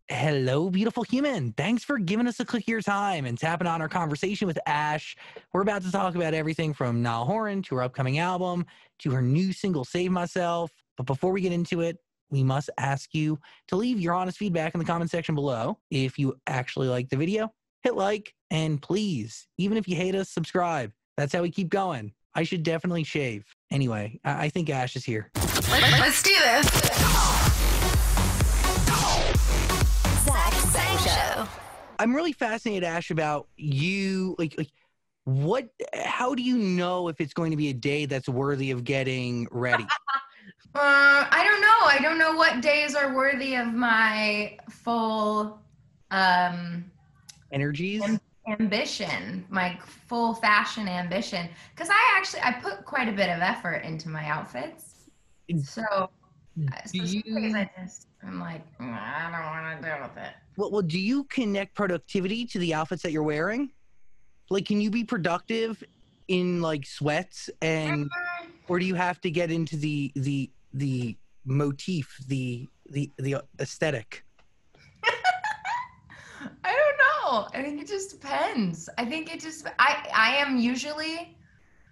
Hello, beautiful human. Thanks for giving us a click of your time and tapping on our conversation with Ash. We're about to talk about everything from Niall Horan to her upcoming album to her new single, Save Myself. But before we get into it, we must ask you to leave your honest feedback in the comment section below. If you actually like the video, hit like, and please, even if you hate us, subscribe. That's how we keep going. I should definitely shave. Anyway, I think Ash is here. Let's do this. Zach Show. I'm really fascinated, Ash, about you. What? How do you know if it's going to be a day that's worthy of getting ready? I don't know. I don't know what days are worthy of my full Energies? ambition, my full fashion ambition. Because I put quite a bit of effort into my outfits. So I'm like, I don't want to deal with it. Well, do you connect productivity to the outfits that you're wearing? Like, can you be productive in like sweats and, or do you have to get into the motif, the aesthetic? I don't know. I think it just depends. I think it just I am usually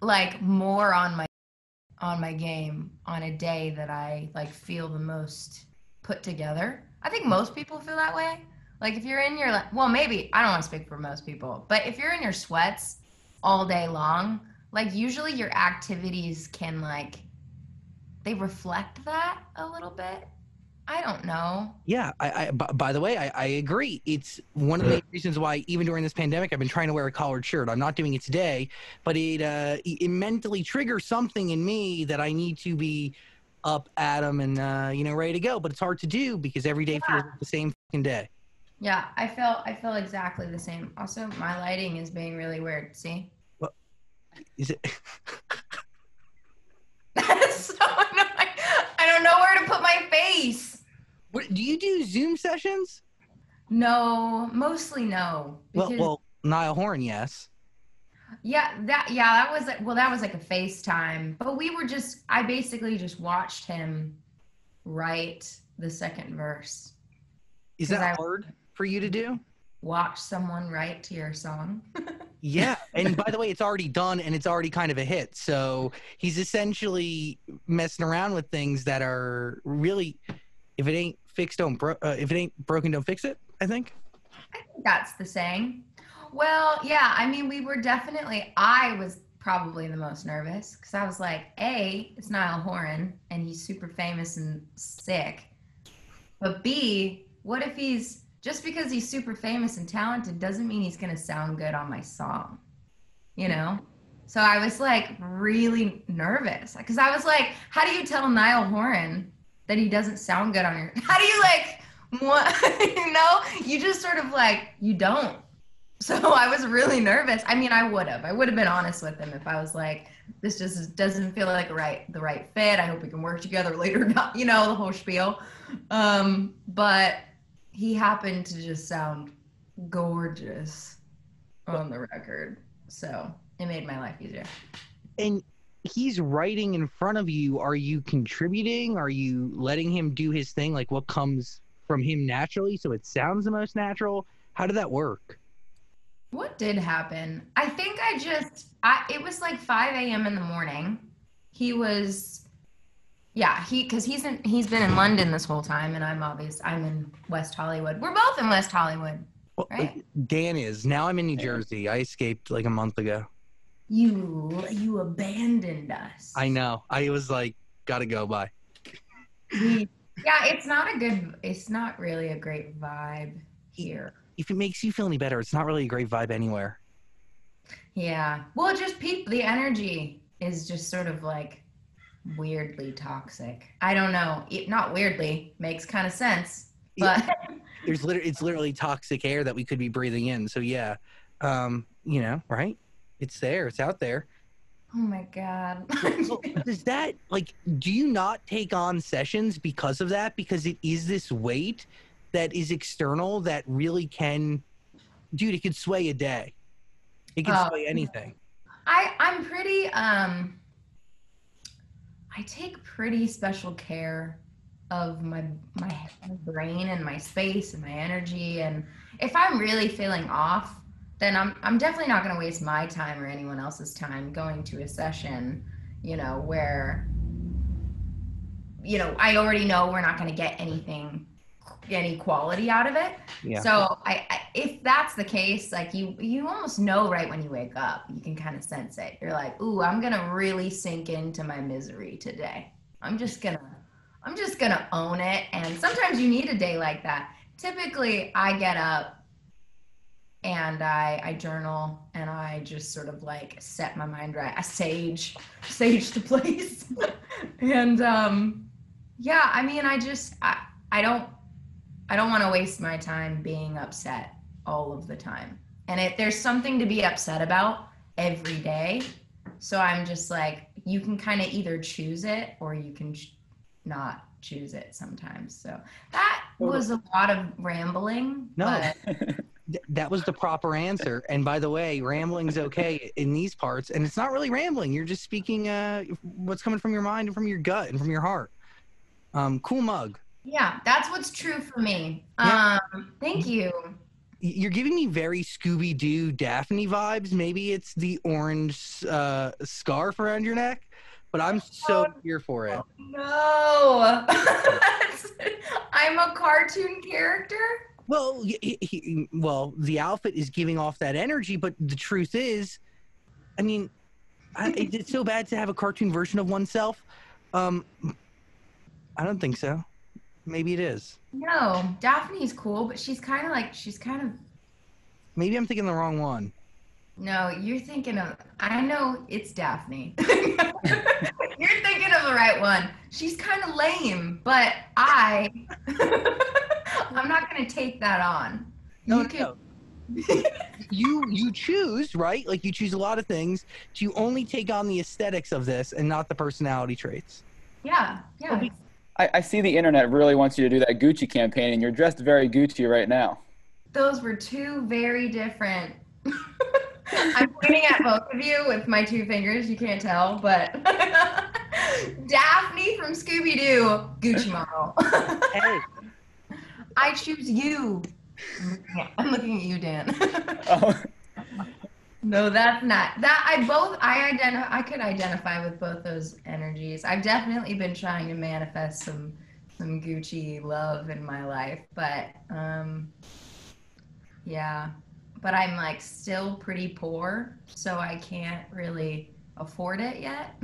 like more on my game on a day that I like feel the most put together. I think most people feel that way. Like if you're in your well, maybe I don't want to speak for most people, but if you're in your sweats all day long, like usually your activities can like they reflect that a little bit. I don't know. Yeah, by the way, I agree. It's one of the main reasons why, even during this pandemic, I've been trying to wear a collared shirt. I'm not doing it today, but it mentally triggers something in me that I need to be up at 'em and ready to go. But it's hard to do because every day feels like the same fucking day. Yeah, I feel exactly the same. Also, my lighting is being really weird. See? What is it? That's so annoying. I don't know where to put my face. Do you do Zoom sessions? No, mostly no. Well, Niall Horan, yes. That was like a FaceTime. But I basically just watched him write the second verse. Is that hard for you to do? Watch someone write to your song. Yeah, and by the way, it's already done and it's already kind of a hit. So he's essentially messing around with things that are really, if it ain't fixed, if it ain't broken, don't fix it. I think that's the saying. Well, yeah, I mean, I was probably the most nervous because I was like, A, it's Niall Horan and he's super famous and sick. But B, what if just because he's super famous and talented doesn't mean he's going to sound good on my song, you know? So I was like really nervous because I was like, how do you tell Niall Horan that he doesn't sound good on how do you like, what, you just sort of like, you don't. So I was really nervous. I mean, I would have been honest with him if I was like, this just doesn't feel like the right fit. I hope we can work together later, the whole spiel. But he happened to just sound gorgeous on the record. So it made my life easier. And he's writing in front of you. Are you contributing? Are you letting him do his thing? Like what comes from him naturally so it sounds the most natural? How did that work? What did happen? I think it was like 5 a.m. in the morning. Because he's been in London this whole time, and I'm in West Hollywood. We're both in West Hollywood, right? Dan is. Now I'm in New Jersey. I escaped like a month ago. You abandoned us. I know. I was like, gotta go, bye. Yeah, it's not really a great vibe here. If it makes you feel any better, it's not really a great vibe anywhere. Yeah. Well, just the energy is just sort of like weirdly toxic. I don't know. Not weirdly, makes kind of sense. But it's literally toxic air that we could be breathing in. So yeah, right? It's there. It's out there. Oh my God. Does that do you not take on sessions because of that? Because it is this weight that is external that really can, dude, it could sway a day. It can sway anything. I'm pretty, I take pretty special care of my brain and my space and my energy. And if I'm really feeling off, then I'm definitely not going to waste my time or anyone else's time going to a session, where I already know we're not going to get any quality out of it. Yeah. So if that's the case, like you almost know right when you wake up, you can kind of sense it. You're like, ooh, I'm going to really sink into my misery today. I'm just gonna own it. And sometimes you need a day like that. Typically I get up and I journal and I just sort of like set my mind right. I sage the place. And yeah, I mean, I don't want to waste my time being upset all of the time. And there's something to be upset about every day. So I'm just like, you can kind of either choose it or you can not choose it sometimes. So that was a lot of rambling. No, but that was the proper answer. And by the way, rambling's okay in these parts. And it's not really rambling. You're just speaking what's coming from your mind and from your gut and from your heart. Cool mug. Yeah, that's what's true for me. Yeah. Thank you. You're giving me very Scooby-Doo Daphne vibes. Maybe it's the orange scarf around your neck, but I'm so here for it. No. I'm a cartoon character? Well, well, the outfit is giving off that energy, but the truth is, I mean, it's so bad to have a cartoon version of oneself. I don't think so. Maybe it is. No, Daphne's cool, but she's kind of. Maybe I'm thinking the wrong one. No, you're thinking of. I know it's Daphne. You're thinking of the right one. She's kind of lame, but I'm not going to take that on. No. You choose, right? Like you choose a lot of things. Do you only take on the aesthetics of this and not the personality traits? Yeah. I see the internet really wants you to do that Gucci campaign, and you're dressed very Gucci right now. Those were two very different. I'm pointing at both of you with my two fingers. You can't tell, but Daphne from Scooby-Doo, Gucci model. Hey. I choose you. I'm looking at you, Dan. Oh. No, that's not. I could identify with both those energies. I've definitely been trying to manifest some Gucci love in my life, but yeah. But I'm like still pretty poor, so I can't really afford it yet.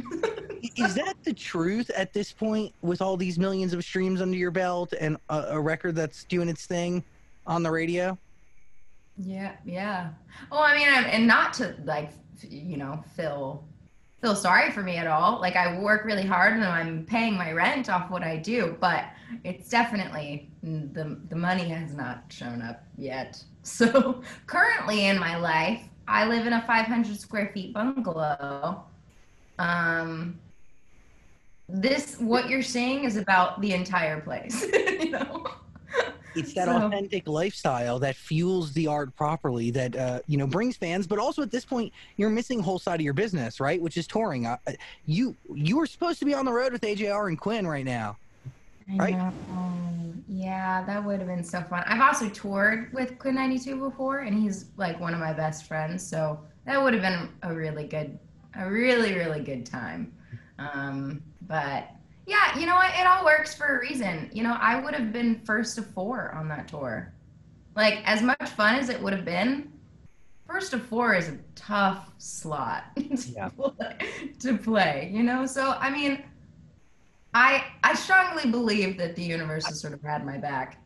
Is that the truth at this point with all these millions of streams under your belt and a record that's doing its thing on the radio? Yeah. Well, I mean, and not to like, feel sorry for me at all. Like I work really hard and I'm paying my rent off what I do, but it's definitely the money has not shown up yet. So currently in my life, I live in a 500 square feet bungalow. What you're saying is about the entire place, It's that authentic lifestyle that fuels the art properly, that brings fans. But also at this point, you're missing a whole side of your business, right? Which is touring. You were supposed to be on the road with AJR and Quinn right now, right? I know. Yeah, that would have been so fun. I've also toured with Quinn 92 before, and he's like one of my best friends. So that would have been a really, really good time. But yeah, you know what? It all works for a reason. I would have been first of 4 on that tour. Like, as much fun as it would have been, first of 4 is a tough slot to play, So, I mean, I strongly believe that the universe has sort of had my back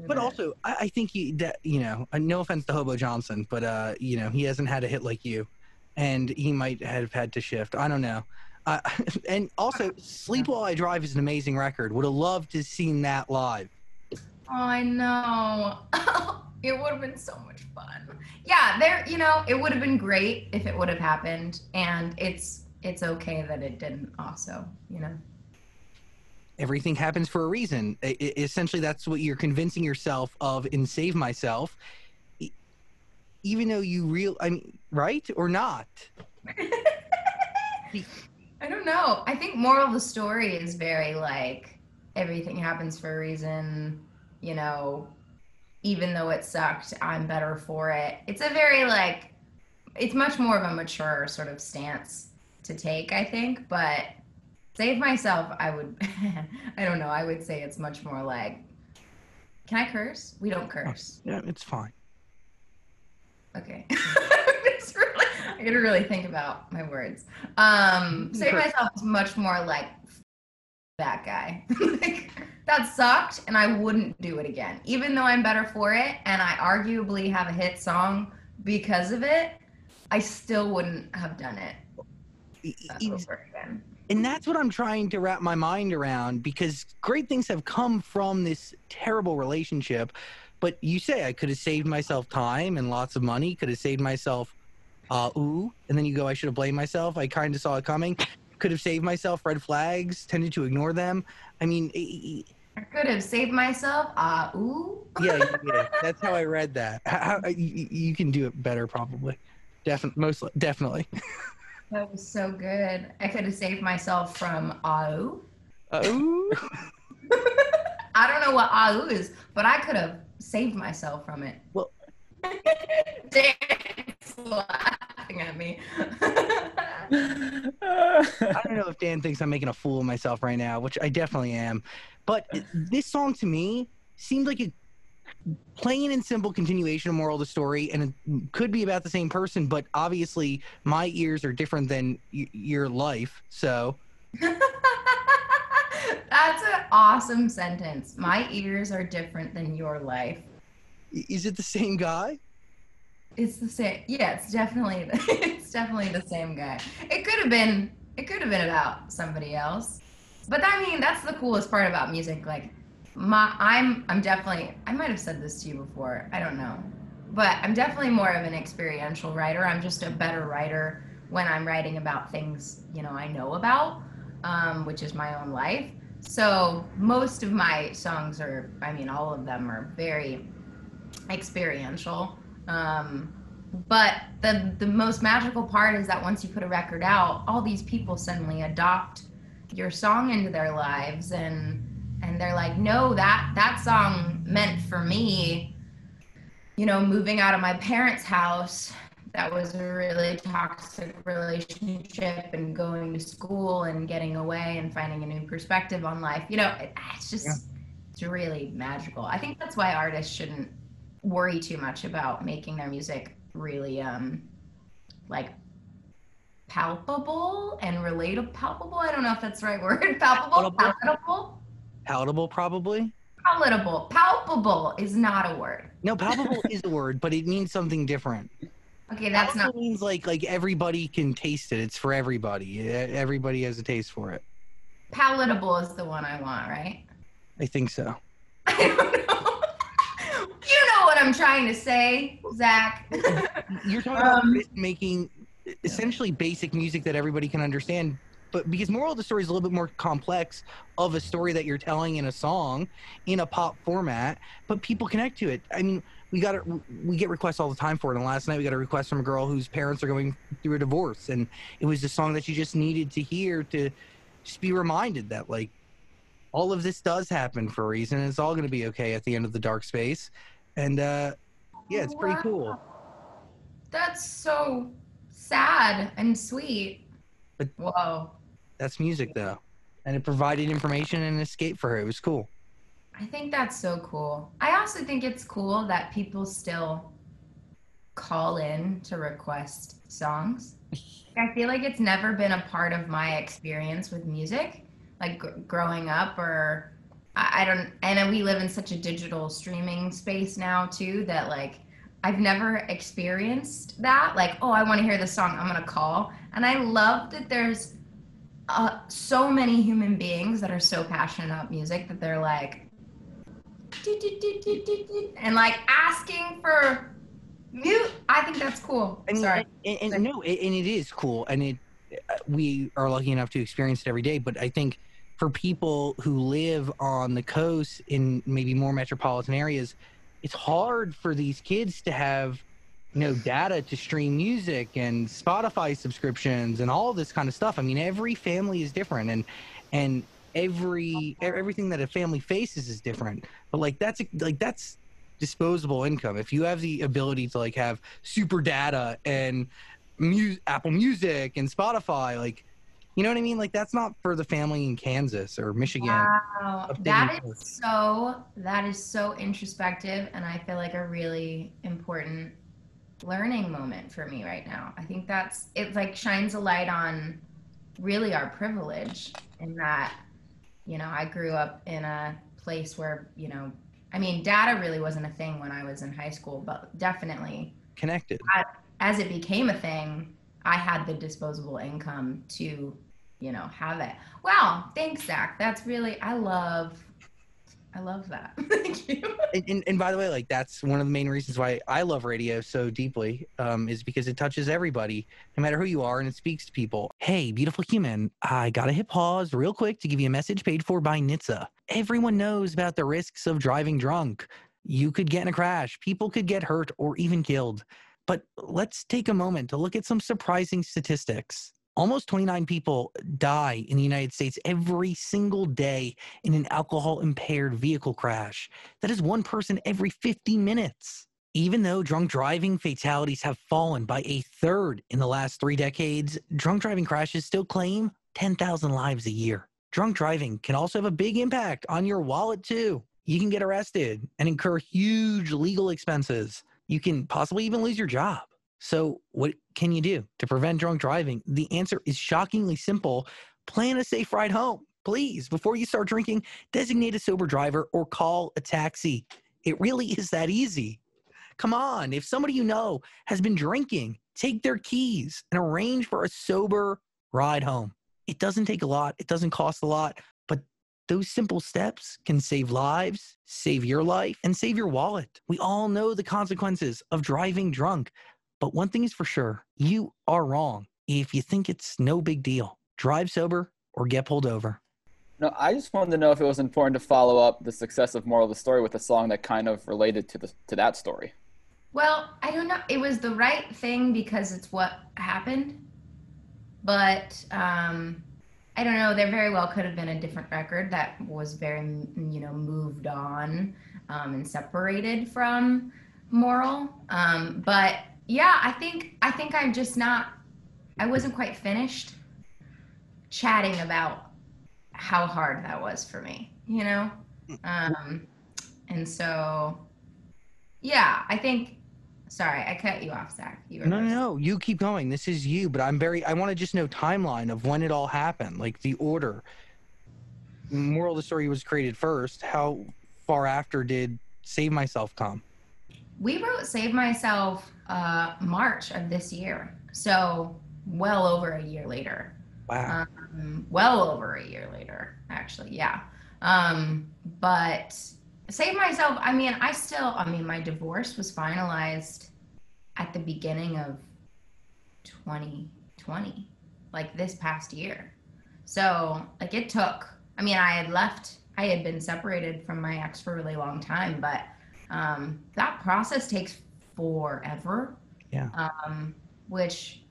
But also, I think no offense to Hobo Johnson, but, he hasn't had a hit like you. And he might have had to shift. I don't know. And also, Sleep While I Drive is an amazing record. Would have loved to have seen that live. Oh, I know. It would have been so much fun. Yeah, it would have been great if it would have happened. And it's okay that it didn't also, Everything happens for a reason. Essentially, that's what you're convincing yourself of in Save Myself. Even though right or not? I don't know. I think moral of the story is very like, everything happens for a reason, you know, even though it sucked, I'm better for it. It's a very like, it's much more of a mature sort of stance to take, I think. But Save Myself, I would, I don't know, I would say it's much more like, can I curse? We don't curse. Yeah, it's fine. Okay. I gotta really think about my words. Save Myself is much more like that guy. Like, that sucked, and I wouldn't do it again. Even though I'm better for it, and I arguably have a hit song because of it, I still wouldn't have done it over again. And that's what I'm trying to wrap my mind around, because great things have come from this terrible relationship. But you say I could have saved myself time and lots of money, could have saved myself and then you go, I should have blamed myself. I kind of saw it coming. Could have saved myself red flags, tended to ignore them. I mean, I could have saved myself. Yeah, that's how I read that. You can do it better, probably. Definitely. That was so good. I could have saved myself from I don't know what AU is, but I could have saved myself from it. Well, Dan's laughing at me. I don't know if Dan thinks I'm making a fool of myself right now, which I definitely am. But this song to me seemed like a plain and simple continuation of Moral of the Story, and it could be about the same person, but obviously my ears are different than your life, so. That's an awesome sentence. My ears are different than your life. Is it the same guy? It's the same. Yeah, it's definitely the same guy. It could have been about somebody else. But I mean, that's the coolest part about music. Like, I'm definitely, I might have said this to you before, I don't know. But I'm definitely more of an experiential writer. I'm just a better writer when I'm writing about things, you know, I know about, which is my own life. So most of my songs are, I mean, all of them are very experiential. But the most magical part is that once you put a record out, all these people suddenly adopt your song into their lives, and they're like, no, that song meant for me, you know, moving out of my parents' house. That was a really toxic relationship, and going to school and getting away and finding a new perspective on life. You know, it's just, it's really magical. I think that's why artists shouldn't worry too much about making their music really like palpable and relatable. Palpable, I don't know if that's the right word. Palatable, probably. Palpable is not a word. No, palpable is a word, but it means something different. Okay, that's not. It means like everybody can taste it. It's for everybody. Everybody has a taste for it. Palatable is the one I want, right? I think so. I don't know. You know what I'm trying to say, Zach. You're talking about making essentially basic music that everybody can understand, but because Moral of the Story is a little bit more complex of a story that you're telling in a song, in a pop format, but people connect to it. I mean, we get requests all the time for it, and last night we got a request from a girl whose parents are going through a divorce, and it was a song that she just needed to hear to just be reminded that, like, all of this does happen for a reason, and it's all going to be okay at the end of the dark space. And yeah, it's pretty cool. That's so sad and sweet. But whoa, that's music, though, and it provided information and an escape for her. It was cool. I think that's so cool. I also think it's cool that people still call in to request songs. I feel like it's never been a part of my experience with music, like growing up, or I don't, and we live in such a digital streaming space now too, that like I've never experienced that. Like, oh, I want to hear this song, I'm gonna call. And I love that there's so many human beings that are so passionate about music that they're like, and like asking for mute. I think that's cool. I mean, Sorry. And it is cool, and we are lucky enough to experience it every day. But I think for people who live on the coast in maybe more metropolitan areas, it's hard for these kids to have, you know, data to stream music and Spotify subscriptions and all this kind of stuff. I mean, every family is different, and everything that a family faces is different. But like that's disposable income. If you have the ability to like have super data and Apple Music and Spotify, like, you know what I mean? Like that's not for the family in Kansas or Michigan. Wow, upstate that New York. is so introspective, and I feel like a really important learning moment for me right now. I think it like shines a light on really our privilege in that, I grew up in a place where, I mean, data really wasn't a thing when I was in high school, but definitely Connected. as it became a thing, I had the disposable income to, have it. Wow. Thanks, Zach. That's really, I love that. Thank you. And by the way, like that's one of the main reasons why I love radio so deeply, is because it touches everybody, no matter who you are, and it speaks to people. Hey, beautiful human, I gotta hit pause real quick to give you a message paid for by NHTSA. Everyone knows about the risks of driving drunk. You could get in a crash, people could get hurt or even killed. But let's take a moment to look at some surprising statistics. Almost 29 people die in the United States every single day in an alcohol-impaired vehicle crash. That is one person every 50 minutes. Even though drunk driving fatalities have fallen by a third in the last 3 decades, drunk driving crashes still claim 10,000 lives a year. Drunk driving can also have a big impact on your wallet too. You can get arrested and incur huge legal expenses. You can possibly even lose your job. So what can you do to prevent drunk driving? The answer is shockingly simple. Plan a safe ride home. Please, before you start drinking, designate a sober driver or call a taxi. It really is that easy. Come on, if somebody you know has been drinking, take their keys and arrange for a sober ride home. It doesn't take a lot. It doesn't cost a lot. But those simple steps can save lives, save your life, and save your wallet. We all know the consequences of driving drunk. But one thing is for sure, you are wrong if you think it's no big deal. Drive sober or get pulled over. No, I just wanted to know if it was important to follow up the success of Moral of the Story with a song that kind of related to that story. Well, I don't know. It was the right thing because it's what happened. But I don't know. There very well could have been a different record that was very, moved on and separated from Moral. But yeah, I think I'm just not. I wasn't quite finished chatting about how hard that was for me, and so yeah, I think. Sorry, I cut you off, Zach. No. You keep going. This is you, but I want to just know timeline of when it all happened, like the order. Moral of the Story was created first. How far after did Save Myself come? We wrote Save Myself March of this year. So well over a year later. Wow. Well over a year later, actually. Yeah. But Save Myself, my divorce was finalized at the beginning of 2020, like this past year. So like it took, I had been separated from my ex for a really long time, but that process takes forever. Yeah. Which,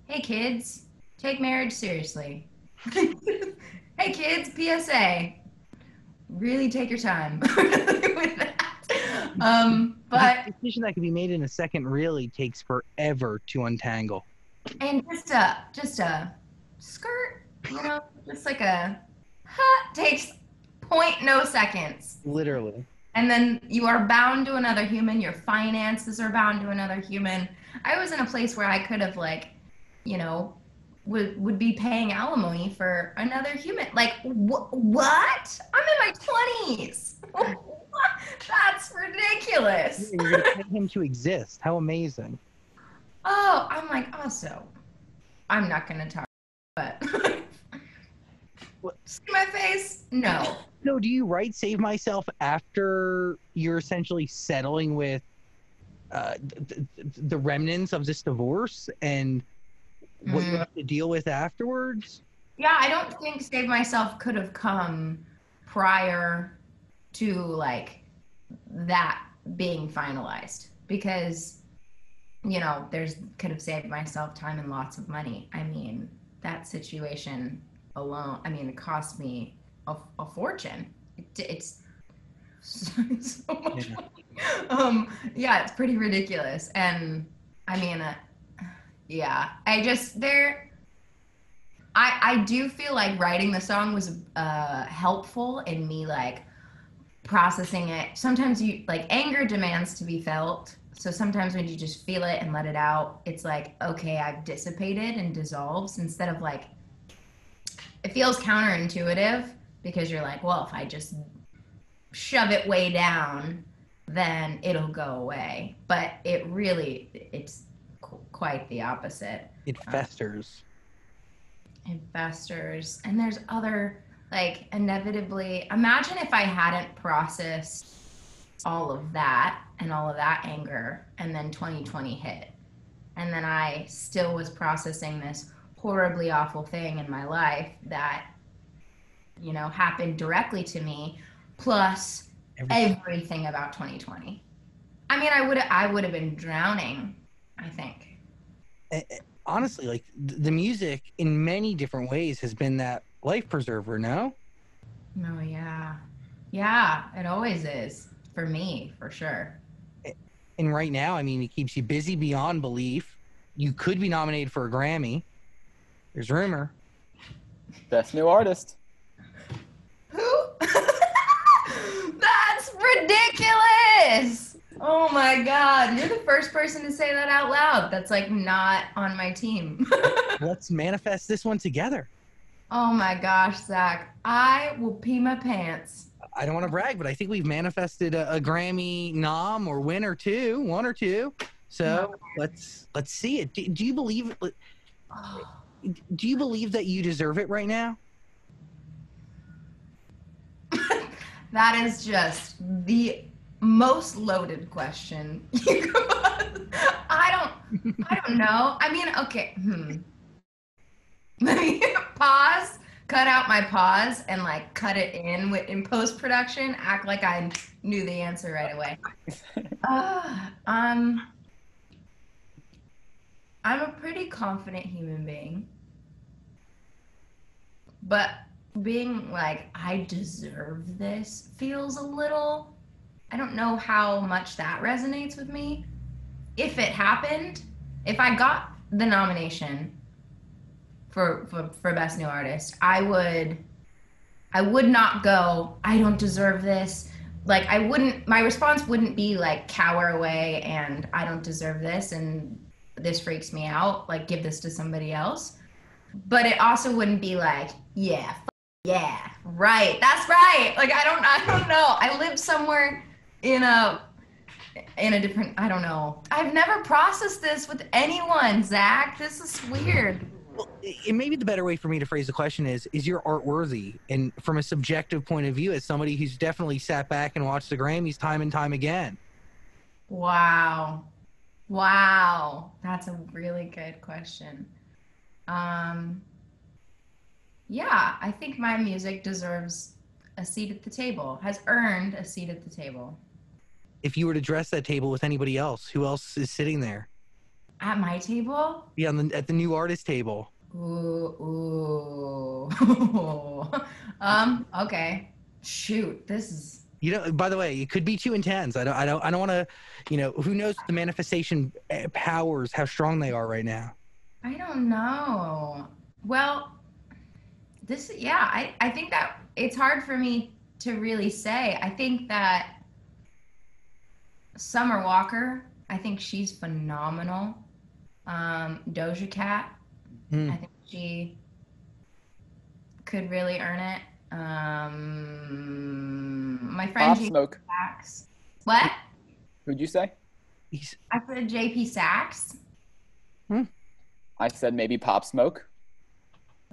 hey kids, take marriage seriously. Hey kids, PSA. Really take your time with that. But the decision that can be made in a second really takes forever to untangle. And just a skirt, just like takes no seconds. Literally. And then you are bound to another human. Your finances are bound to another human. I was in a place where I could have would be paying alimony for another human. Like, what? I'm in my 20s. That's ridiculous. You're going to pay him to exist. How amazing. Oh, I'm like, also, I'm not going to talk, but see my face? No. So do you write Save Myself after you're essentially settling with the remnants of this divorce and what you have to deal with afterwards? Yeah, I don't think Save Myself could have come prior to that being finalized because, could have saved myself time and lots of money. I mean, that situation alone, it cost me a fortune. It's so much Yeah. money. Yeah, it's pretty ridiculous. And I mean, yeah, I do feel like writing the song was helpful in me like processing it. Sometimes you like anger demands to be felt. So sometimes when you just feel it and let it out, it's like, okay, I've dissipated and dissolves instead of like, it feels counterintuitive because you're like, well, if I just shove it way down, then it'll go away. But it's quite the opposite. It festers. Investors, and there's other, like, inevitably, imagine if I hadn't processed all of that and all of that anger, and then 2020 hit, and then I still was processing this horribly awful thing in my life that, you know, happened directly to me, plus everything about 2020. I mean, I would have been drowning, I think. Honestly, like the music in many different ways has been that life preserver, no? Oh, yeah. Yeah, it always is. For me, for sure. And right now, I mean, it keeps you busy beyond belief. You could be nominated for a Grammy. There's rumor. Best New Artist. Who? That's ridiculous. Oh my God. You're the first person to say that out loud. That's like not on my team. Let's manifest this one together. Oh my gosh, Zach. I will pee my pants. I don't want to brag, but I think we've manifested a Grammy nom or win or two, one or two. So let's see it. Do you believe it? Do you believe that you deserve it right now? That is just the most loaded question. I don't know. I mean, okay. Let me pause, cut out my pause, and like cut it in post production. Act like I knew the answer right away. I'm a pretty confident human being, but being like, I deserve this feels a little, I don't know how much that resonates with me. If it happened, if I got the nomination for Best New Artist, I would not go, I don't deserve this. Like, my response wouldn't be like cower away and I don't deserve this and this freaks me out, like give this to somebody else. But it also wouldn't be like, yeah, yeah, right, that's right. Like, I don't know. I live somewhere in a different, I don't know. I've never processed this with anyone, Zach. This is weird. Well, and maybe the better way for me to phrase the question is your art worthy? And from a subjective point of view, as somebody who's definitely sat back and watched the Grammys time and time again. Wow. That's a really good question. Yeah, I think my music deserves a seat at the table, has earned a seat at the table. If you were to dress that table with anybody else, who else is sitting there? At my table? Yeah, at the new artist table. Ooh. Okay. Shoot, this is. You know, by the way, it could be too intense. I don't want to, you know, who knows the manifestation powers, how strong they are right now. I don't know. Well, I think that it's hard for me to really say. I think that Summer Walker, I think she's phenomenal. Doja Cat, I think she could really earn it. My friend Pop Smoke. Sachs. What? Who'd you say? I said JP Sachs. I said maybe Pop Smoke.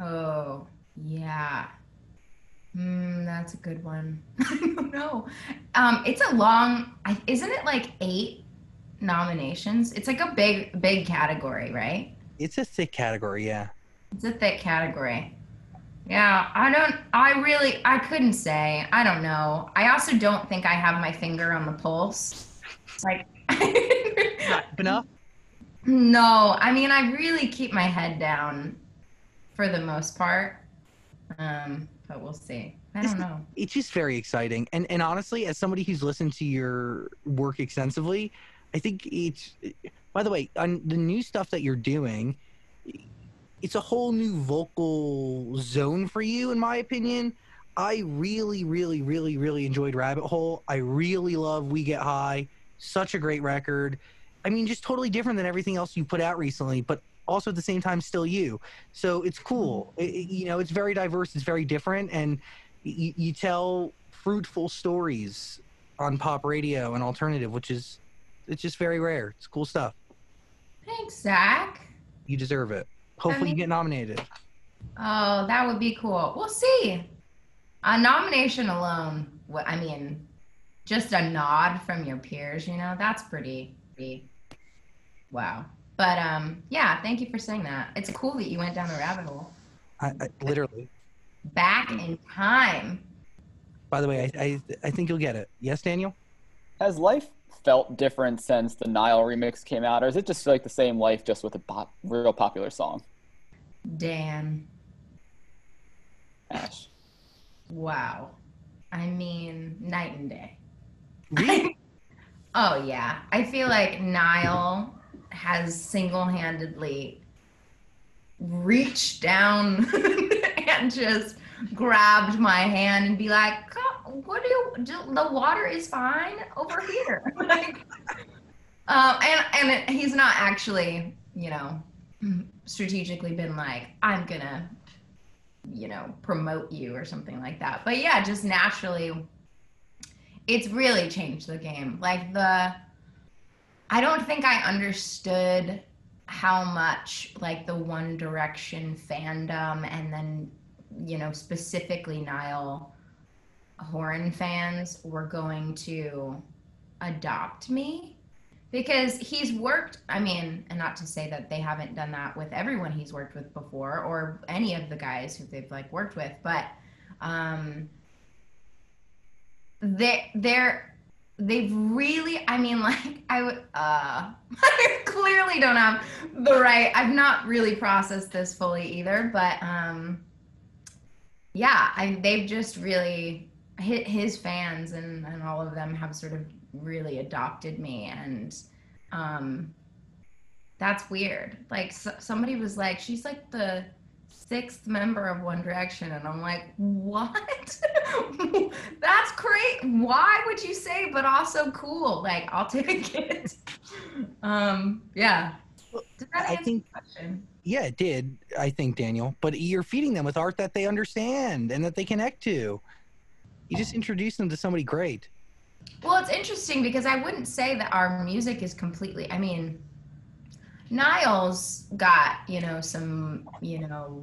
Oh, yeah. That's a good one. I don't know. It's a long, isn't it like 8 nominations? It's like a big category, right? It's a thick category, yeah. It's a thick category. Yeah, I couldn't say. I don't know. I also don't think I have my finger on the pulse. Like, Not enough? No, I mean, I really keep my head down for the most part. But we'll see. I don't know. It's just very exciting. And honestly, as somebody who's listened to your work extensively, I think by the way, on the new stuff that you're doing, it's a whole new vocal zone for you, in my opinion. I really, really, really, really enjoyed Rabbit Hole. I really love We Get High. Such a great record. I mean, just totally different than everything else you put out recently, but also at the same time still you. So it's cool. It's very diverse. It's very different. And you tell fruitful stories on pop radio and alternative, it's just very rare. It's cool stuff. Thanks, Zach. You deserve it. Hopefully you get nominated. Oh, that would be cool. We'll see. A nomination alone, just a nod from your peers, that's pretty wow. But yeah, thank you for saying that. It's cool that you went down the rabbit hole. I literally. Back in time. By the way, I think you'll get it. Yes, Daniel? Has life felt different since the Nile remix came out, or is it just like the same life, just with a real popular song? Dan. Ash. Wow. I mean, night and day. Really? Oh, yeah. I feel like Nile has single-handedly reached down and just grabbed my hand and be like, the water is fine over here. And he's not actually, strategically been like, I'm gonna, promote you or something like that. But yeah, just naturally, it's really changed the game. I don't think I understood how much the One Direction fandom and then, specifically Niall Horan fans were going to adopt me, because he's worked, and not to say that they haven't done that with everyone he's worked with before or any of the guys who they've worked with, but they've really, I clearly don't have the right, I've not really processed this fully either, but yeah, they've just really hit his fans and all of them have sort of really adopted me, and that's weird. Somebody was like, she's the 6th member of One Direction, and I'm like, what? That's great. Why would you say, but also cool? I'll take it. Yeah. Did that answer the question? Yeah, it did, I think, Daniel. But you're feeding them with art that they understand and that they connect to. You just introduced them to somebody great. Well, it's interesting because I wouldn't say that our music is completely, Niall's got, some,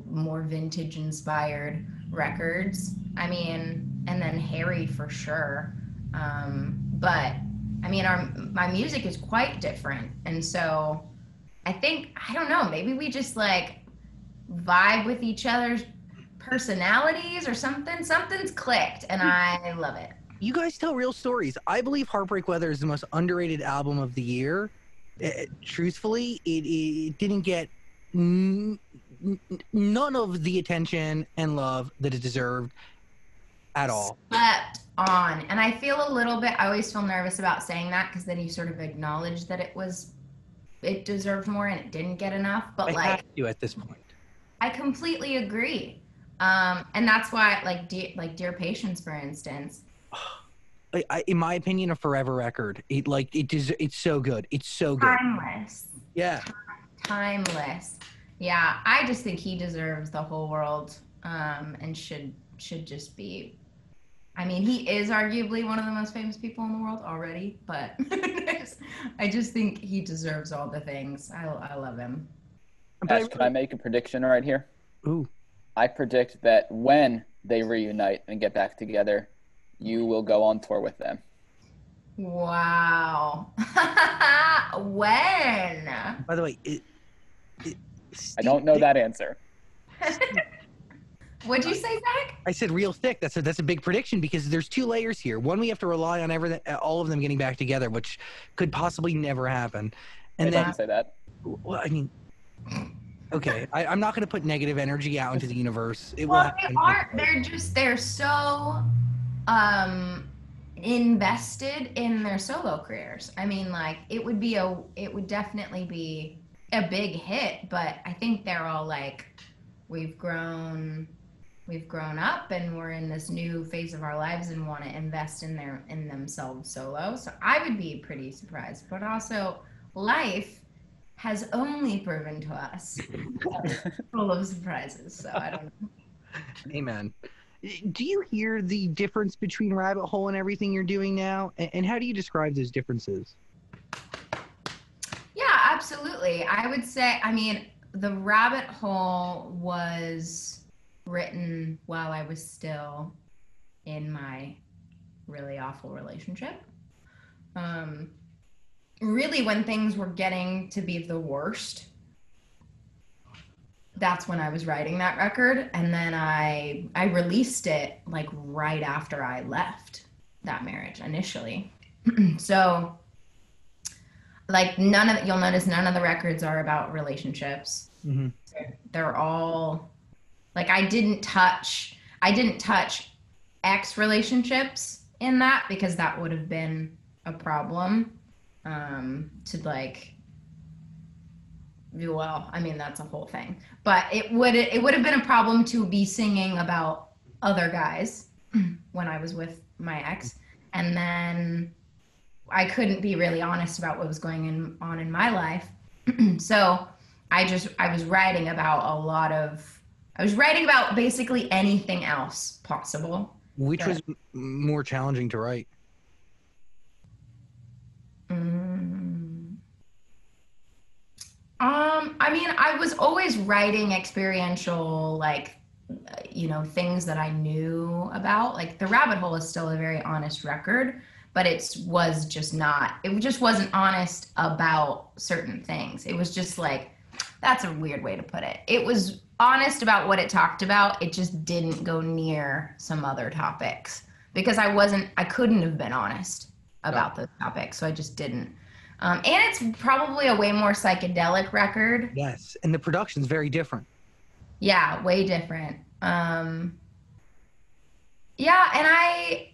more vintage inspired records. And then Harry for sure. But my music is quite different. And so I think, I don't know, maybe we just vibe with each other's personalities or something. Something's clicked and I love it. You guys tell real stories. I believe Heartbreak Weather is the most underrated album of the year. Truthfully, it didn't get none of the attention and love that it deserved at all. Slept on. And I feel a little bit, I always feel nervous about saying that because then you sort of acknowledge that it deserved more and it didn't get enough. But I have to at this point. I completely agree. And that's why, Dear Patience, for instance, in my opinion, a forever record. It's so good. It's so good. Timeless. Yeah. Timeless. Yeah, I just think he deserves the whole world, and should just be. He is arguably one of the most famous people in the world already, but I just think he deserves all the things. I love him. Ash, can I make a prediction right here? Ooh. I predict that when they reunite and get back together, you will go on tour with them. Wow. When? By the way, I don't know that answer. What'd you say, Zach? I said real thick. That's a big prediction because there's 2 layers here. One, we have to rely on all of them getting back together, which could possibly never happen. And I then didn't say that. Well, Okay, I'm not going to put negative energy out into the universe. It will Well, happen. they're so invested in their solo careers. I mean, like it would definitely be a big hit, but I think they're all like, we've grown up and we're in this new phase of our lives and want to invest in themselves solo. So I would be pretty surprised, but also life has only proven to us that it's full of surprises. So I don't know. Amen. Do you hear the difference between Rabbit Hole and everything you're doing now? And how do you describe those differences? Yeah, absolutely. I would say, I mean, the Rabbit Hole was written while I was still in my really awful relationship. Really, when things were getting to be the worst, that's when I was writing that record. And then I released it like right after I left that marriage initially. So like you'll notice none of the records are about relationships. Mm-hmm. They're all like, I didn't touch ex relationships in that because that would have been a problem. To like, well, I mean, that's a whole thing, but it would have been a problem to be singing about other guys when I was with my ex. And then I couldn't be really honest about what was going on in my life. So I was writing about basically anything else possible. Which was more challenging to write? I mean, I was always writing experiential, like, things that I knew about. Like, The Rabbit Hole is still a very honest record, but it just wasn't honest about certain things. It was just like, that's a weird way to put it. It was honest about what it talked about. It just didn't go near some other topics because I couldn't have been honest about those topics. So I just didn't. And it's probably a way more psychedelic record. Yes, and the production's very different. Yeah, way different. Yeah, and I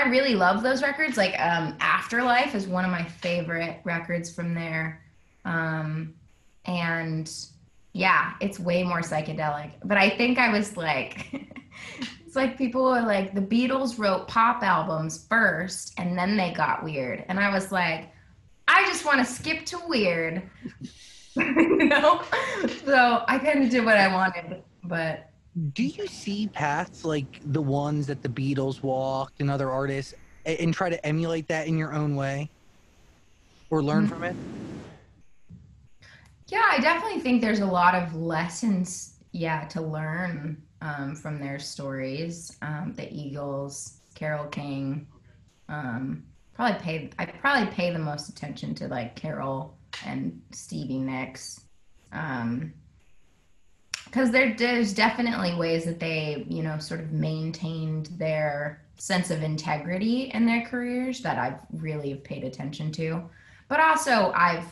really love those records. Like Afterlife is one of my favorite records from there. And yeah, it's way more psychedelic. But I think I was like, it's like people are like, the Beatles wrote pop albums first and then they got weird. And I was like, I just want to skip to weird, So I kind of did what I wanted, but. Do you see paths like the ones that the Beatles walked and other artists and try to emulate that in your own way or learn from it? Yeah, I definitely think there's a lot of lessons, to learn from their stories. The Eagles, Carole King, I probably pay the most attention to like Carole and Stevie Nicks, because there's definitely ways that they sort of maintained their sense of integrity in their careers that I've really paid attention to. But also I'm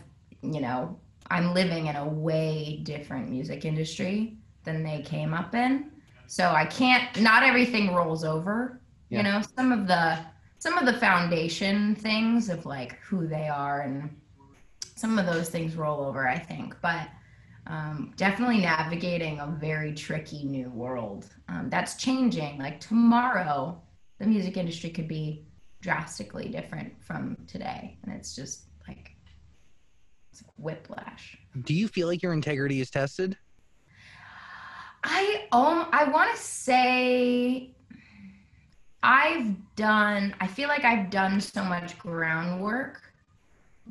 living in a way different music industry than they came up in, so not everything rolls over. Some of the foundation things of like who they are and some of those things roll over, I think, but definitely navigating a very tricky new world that's changing. Like tomorrow, the music industry could be drastically different from today. And it's just like, it's like whiplash. Do you feel like your integrity is tested? I want to say I feel like I've done so much groundwork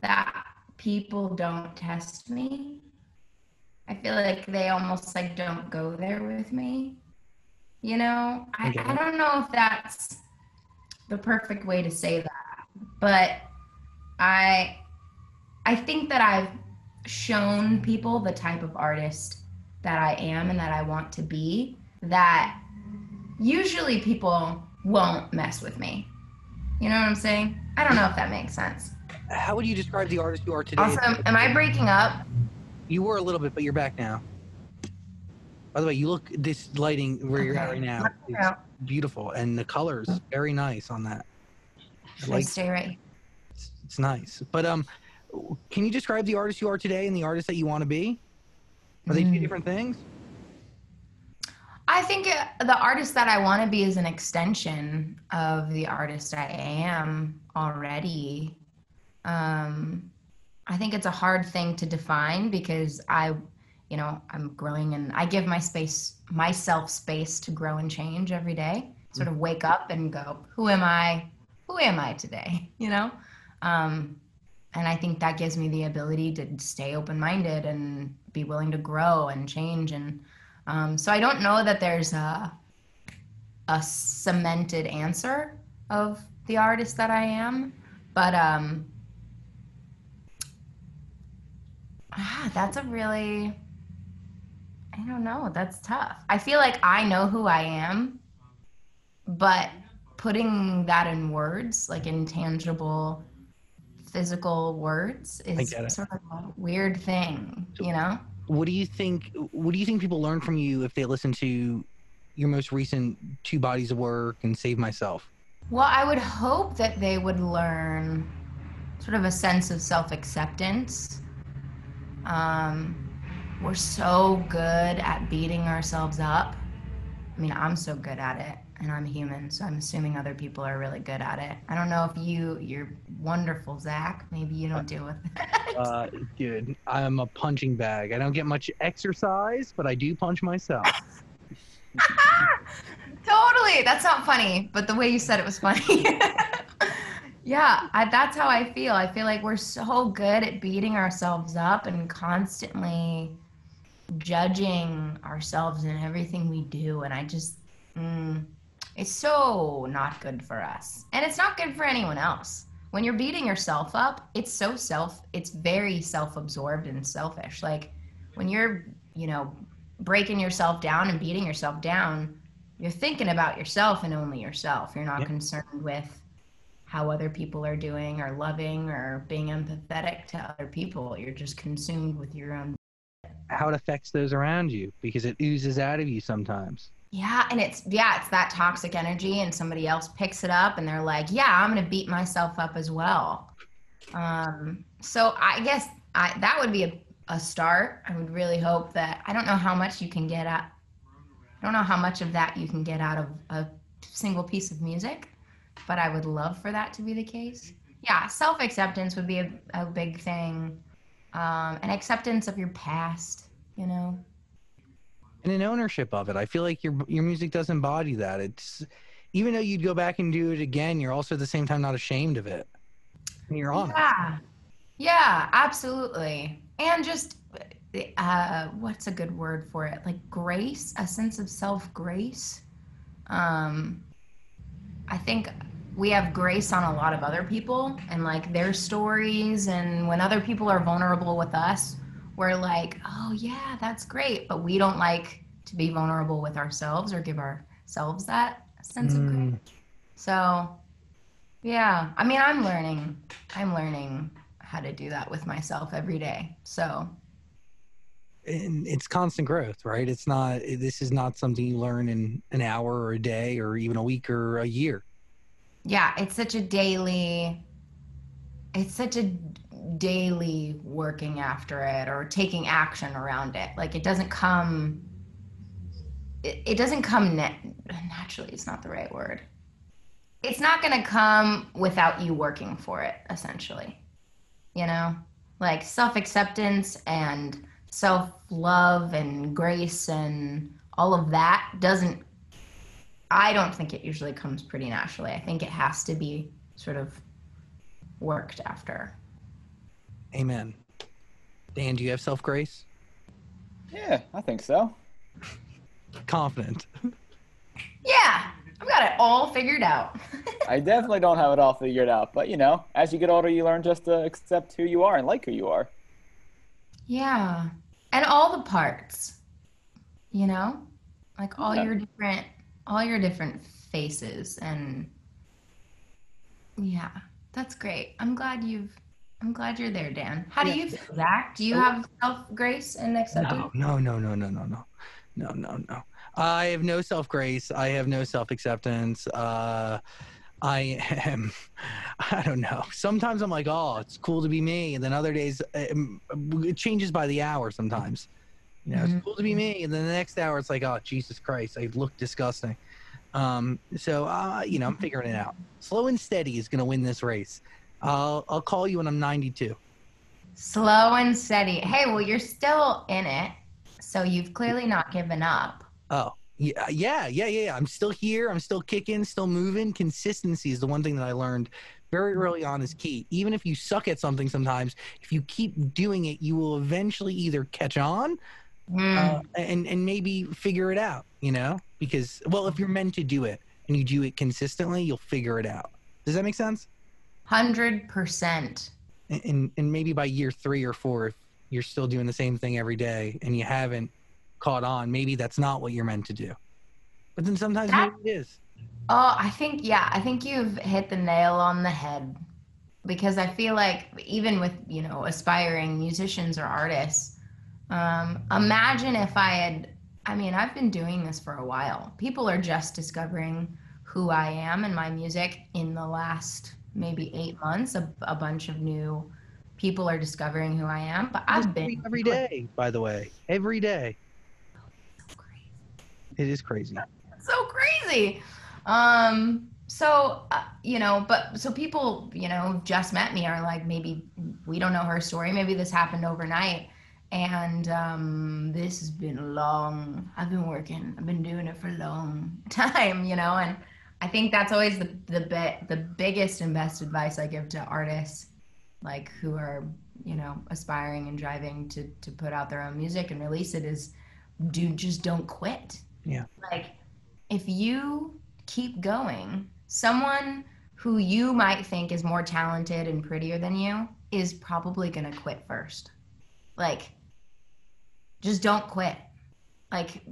that people don't test me. I feel like they almost like don't go there with me. I don't know if that's the perfect way to say that, but I think that I've shown people the type of artist that I am and that I want to be, that usually people won't mess with me. You know what I'm saying? I don't know if that makes sense. How would you describe the artist you are today? Also, am I breaking up? You were a little bit, but you're back now. By the way, you look, this lighting where you're at right now is Yeah. beautiful, and the colors very nice on that. Should I stay right here? It's nice. But can you describe the artist you are today and the artist that you want to be? Are they two different things? I think the artist that I want to be is an extension of the artist I am already. I think it's a hard thing to define because I'm growing, and I give myself space to grow and change every day. Sort of wake up and go, who am I? Who am I today? And I think that gives me the ability to stay open-minded and be willing to grow and change. And so I don't know that there's a cemented answer of the artist that I am, but that's a really, I don't know, that's tough. I feel like I know who I am, but putting that in words, like intangible, physical words, is sort of a weird thing, What do you think people learn from you if they listen to your most recent 2 bodies of work and Save Myself? Well, I would hope that they would learn sort of a sense of self-acceptance. We're so good at beating ourselves up. I mean, I'm so good at it, and I'm human, so I'm assuming other people are really good at it. I don't know if you're wonderful, Zach. Maybe you don't deal with that. Dude, I'm a punching bag. I don't get much exercise, but I do punch myself. Totally. That's not funny, but the way you said it was funny. Yeah, that's how I feel. I feel like we're so good at beating ourselves up and constantly judging ourselves in everything we do. And I just, it's so not good for us. And it's not good for anyone else. When you're beating yourself up, it's very self-absorbed and selfish. Like when you're, breaking yourself down and beating yourself down, you're thinking about yourself and only yourself. You're not concerned with how other people are doing or loving or being empathetic to other people. You're just consumed with your own. How it affects those around you, because it oozes out of you sometimes. Yeah, and it's that toxic energy, and somebody else picks it up and they're like, yeah, I'm going to beat myself up as well. So I guess that would be a start. I would really hope that, I don't know how much you can get at. I don't know how much of that you can get out of a single piece of music, but I would love for that to be the case. Yeah, self-acceptance would be a big thing. And acceptance of your past, And an ownership of it. I feel like your music does embody that. It's, even though you'd go back and do it again, you're also at the same time not ashamed of it. And you're honest. Yeah, absolutely. And just, what's a good word for it? Like grace, a sense of self-grace. I think we have grace on a lot of other people and like their stories. And when other people are vulnerable with us, we're like, oh yeah, that's great. But we don't like to be vulnerable with ourselves or give ourselves that sense of grace. So yeah, I mean, I'm learning how to do that with myself every day. So. And it's constant growth, right? This is not something you learn in an hour or a day or even a week or a year. Yeah, it's such a daily working after it or taking action around it. Like it doesn't come naturally. It's not the right word. It's not going to come without you working for it, essentially. Like self-acceptance and self-love and grace and all of that I don't think it usually comes pretty naturally. I think it has to be sort of worked after. Amen. Dan, do you have self-grace? Yeah, I think so. Confident. Yeah, I've got it all figured out. I definitely don't have it all figured out, but as you get older, you learn just to accept who you are and like who you are. Yeah, and all the parts, like all your different faces, and yeah, that's great. I'm glad you're there, Dan. How do you feel, Zach? Do you have self-grace and acceptance? No. No. I have no self-grace. I have no self-acceptance. I am, I don't know. Sometimes I'm like, oh, it's cool to be me. And then other days, it changes by the hour sometimes. You know, it's cool to be me. And then the next hour, it's like, oh, Jesus Christ, I look disgusting. You know, I'm figuring it out. Slow and steady is going to win this race. I'll call you when I'm 92. Slow and steady. Hey, well, you're still in it, so you've clearly not given up. Oh, yeah. I'm still here. I'm still kicking, still moving. Consistency is the one thing that I learned very early on is key. Even if you suck at something sometimes, if you keep doing it, you will eventually either catch on and maybe figure it out, you know? Because, well, if you're meant to do it and you do it consistently, you'll figure it out. Does that make sense? 100%. And maybe by year 3 or 4, if you're still doing the same thing every day and you haven't caught on, maybe that's not what you're meant to do. But then sometimes maybe it is. Oh, I think you've hit the nail on the head, because I feel like even with, you know, aspiring musicians or artists, imagine if I've been doing this for a while. People are just discovering who I am and my music in the last maybe 8 months. A bunch of new people are discovering who I am, but I've been every day, by the way, every day. So crazy. It is crazy. So crazy. So people, you know, just met me are like, maybe we don't know her story. Maybe this happened overnight. And this has been long. I've been doing it for a long time, you know, and I think that's always the biggest and best advice I give to artists, like who are, you know, aspiring and driving to put out their own music and release it, is just don't quit. Yeah. Like, if you keep going, someone who you might think is more talented and prettier than you is probably going to quit first. Like, just don't quit. Like,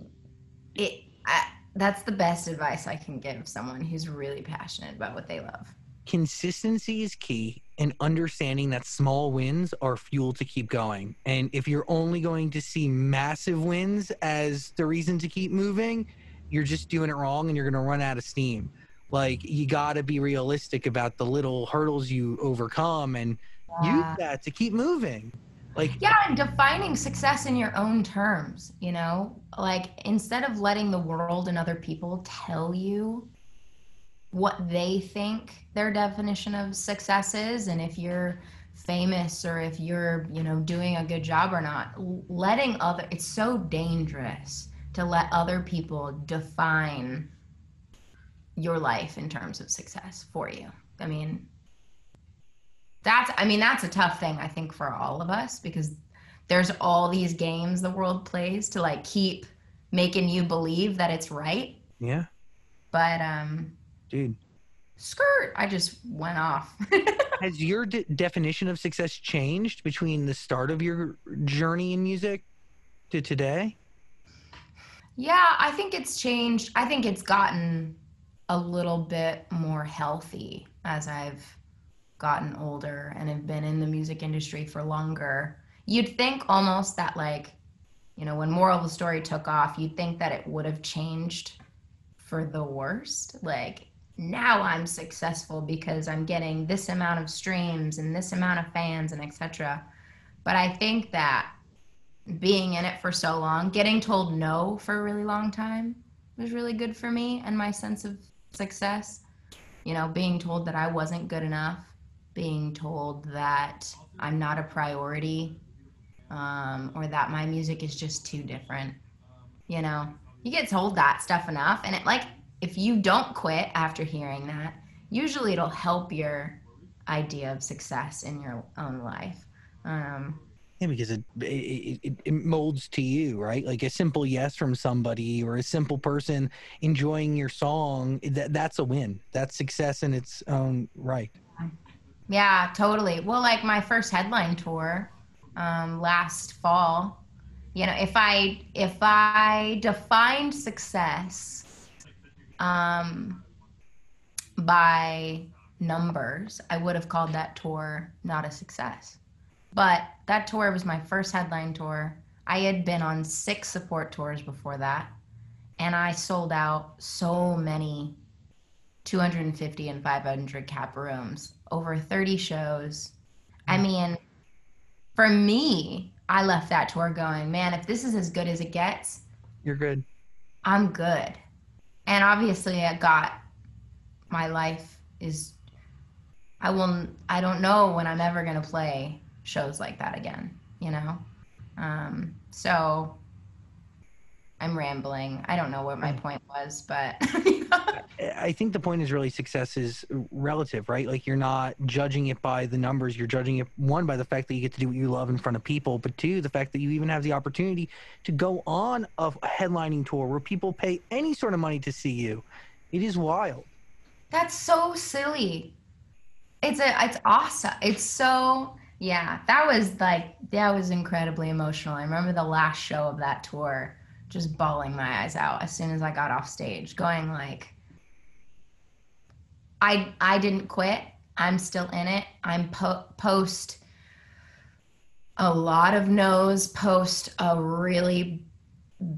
that's the best advice I can give someone who's really passionate about what they love. Consistency is key, and understanding that small wins are fuel to keep going. And if you're only going to see massive wins as the reason to keep moving, you're just doing it wrong and you're going to run out of steam. Like, you got to be realistic about the little hurdles you overcome and use that to keep moving. Like, yeah, and defining success in your own terms, you know, like instead of letting the world and other people tell you what they think their definition of success is, and if you're famous or if you're, you know, doing a good job or not, it's so dangerous to let other people define your life in terms of success for you. I mean, that's a tough thing, I think, for all of us, because there's all these games the world plays to like keep making you believe that it's right. Yeah. But dude, skirt, I just went off. Has your definition of success changed between the start of your journey in music to today? Yeah, I think it's changed. I think it's gotten a little bit more healthy as I've gotten older and have been in the music industry for longer. You'd think almost that, like, you know, when Moral of the Story took off, you'd think that it would have changed for the worst. Like, now I'm successful because I'm getting this amount of streams and this amount of fans and etc. But I think that being in it for so long, getting told no for a really long time was really good for me and my sense of success. You know, being told that I wasn't good enough, being told that I'm not a priority, or that my music is just too different. You know, you get told that stuff enough, and it, like, if you don't quit after hearing that, usually it'll help your idea of success in your own life. Yeah, because it molds to you, right? Like a simple yes from somebody or a simple person enjoying your song, that's a win. That's success in its own right. Yeah, totally. Well, like my first headline tour last fall, you know, if I defined success by numbers, I would have called that tour not a success. But that tour was my first headline tour. I had been on 6 support tours before that, and I sold out so many 250 and 500 cap rooms, over 30 shows. I mean, for me, I left that tour going, man, if this is as good as it gets, You're good. I'm good. And obviously my life is, I don't know when I'm ever going to play shows like that again, you know? So I'm rambling. I don't know what my point was, but I think the point is really success is relative, right? Like you're not judging it by the numbers. You're judging it, one, by the fact that you get to do what you love in front of people, but two, the fact that you even have the opportunity to go on a headlining tour where people pay any sort of money to see you. It is wild. that's so silly. It's awesome. It's so, yeah, that was incredibly emotional. I remember the last show of that tour just bawling my eyes out as soon as I got off stage, going like, I didn't quit. I'm still in it. I'm post a lot of no's, post a really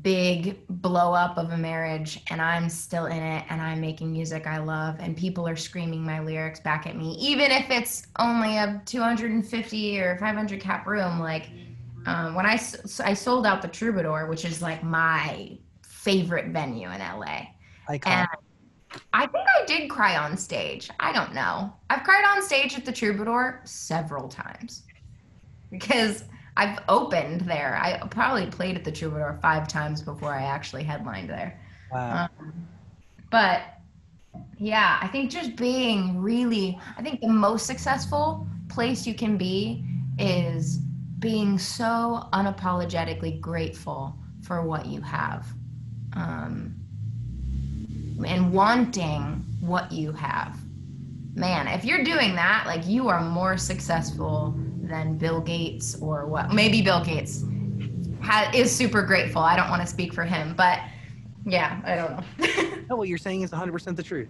big blow up of a marriage, and I'm still in it, and I'm making music I love, and people are screaming my lyrics back at me, even if it's only a 250 or 500 cap room. Like when I sold out the Troubadour, which is like my favorite venue in LA. And I think I did cry on stage. I don't know. I've cried on stage at the Troubadour several times because I've opened there. I probably played at the Troubadour 5 times before I actually headlined there. Wow. But yeah, I think just being I think the most successful place you can be is being so unapologetically grateful for what you have. And wanting what you have. Man, if you're doing that, like, you are more successful than Bill Gates, or what? Maybe Bill Gates is super grateful. I don't want to speak for him, but yeah, I don't know. No, what you're saying is 100% the truth.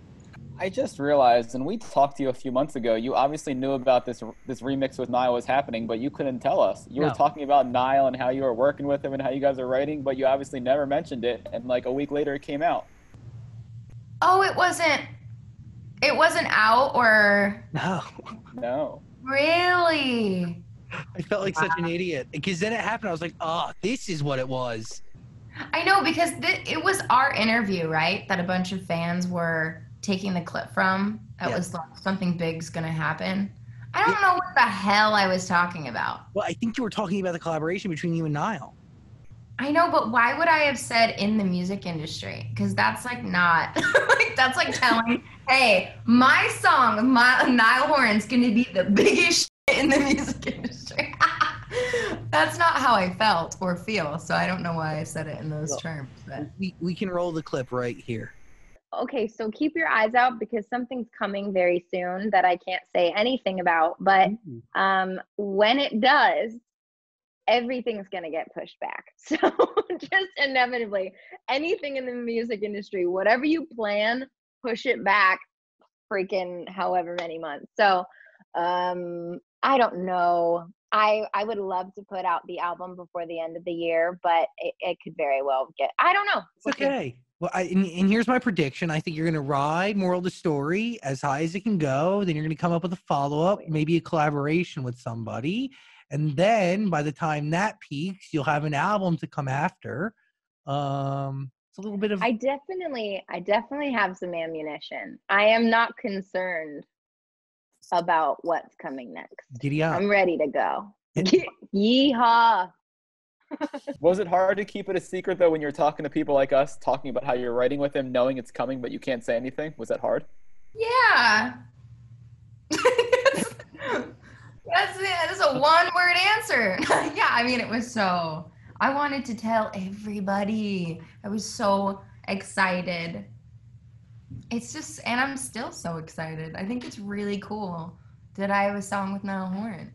I just realized, and we talked to you a few months ago, you obviously knew about this remix with Niall was happening, but you couldn't tell us. You were talking about Niall and how you were working with him and how you guys are writing, but you obviously never mentioned it, and like a week later it came out. Oh, it wasn't out, or? No. Really? I felt like such an idiot because then it happened. I was like, oh, this is what it was. I know, because it was our interview, right? That a bunch of fans were taking the clip from. That was like, something big's gonna happen. I don't know what the hell I was talking about. Well, I think you were talking about the collaboration between you and Niall. I know, but why would I have said in the music industry? Because that's like not, like, that's like telling, hey, my song, Niall Horan's gonna be the biggest shit in the music industry. That's not how I felt or feel, so I don't know why I said it in those terms. But We can roll the clip right here. Okay, so keep your eyes out because something's coming very soon that I can't say anything about. But when it does, everything's going to get pushed back. So just inevitably, anything in the music industry, whatever you plan, push it back freaking however many months. So I don't know. I would love to put out the album before the end of the year, but it could very well I don't know. It's okay. Well, and here's my prediction. I think you're going to ride moral of the story as high as it can go. Then you're going to come up with a follow-up, maybe a collaboration with somebody. And then by the time that peaks, you'll have an album to come after. It's a little bit of... I definitely have some ammunition. I am not concerned about what's coming next. Giddy up. I'm ready to go. Yeehaw. Was it hard to keep it a secret, though, when you're talking to people like us, talking about how you're writing with him, knowing it's coming, but you can't say anything? Was that hard? Yeah. That's a one-word answer. Yeah, I mean, it was so... I wanted to tell everybody. I was so excited. It's just... And I'm still so excited. I think it's really cool that I have a song with Niall Horan.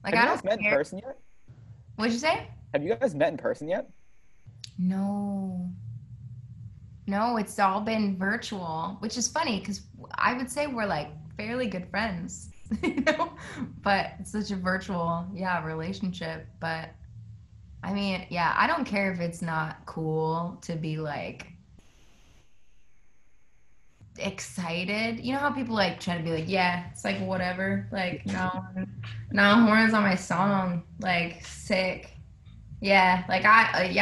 Like, Have you guys met in person yet? What'd you say? Have you guys met in person yet? No, it's all been virtual, which is funny because I would say we're like fairly good friends, you know, but it's such a virtual, relationship. But I mean, yeah, I don't care if it's not cool to be like excited. You know how people like try to be like, yeah, it's like whatever. Like, no, Horns on my song. Like, sick. Yeah, like I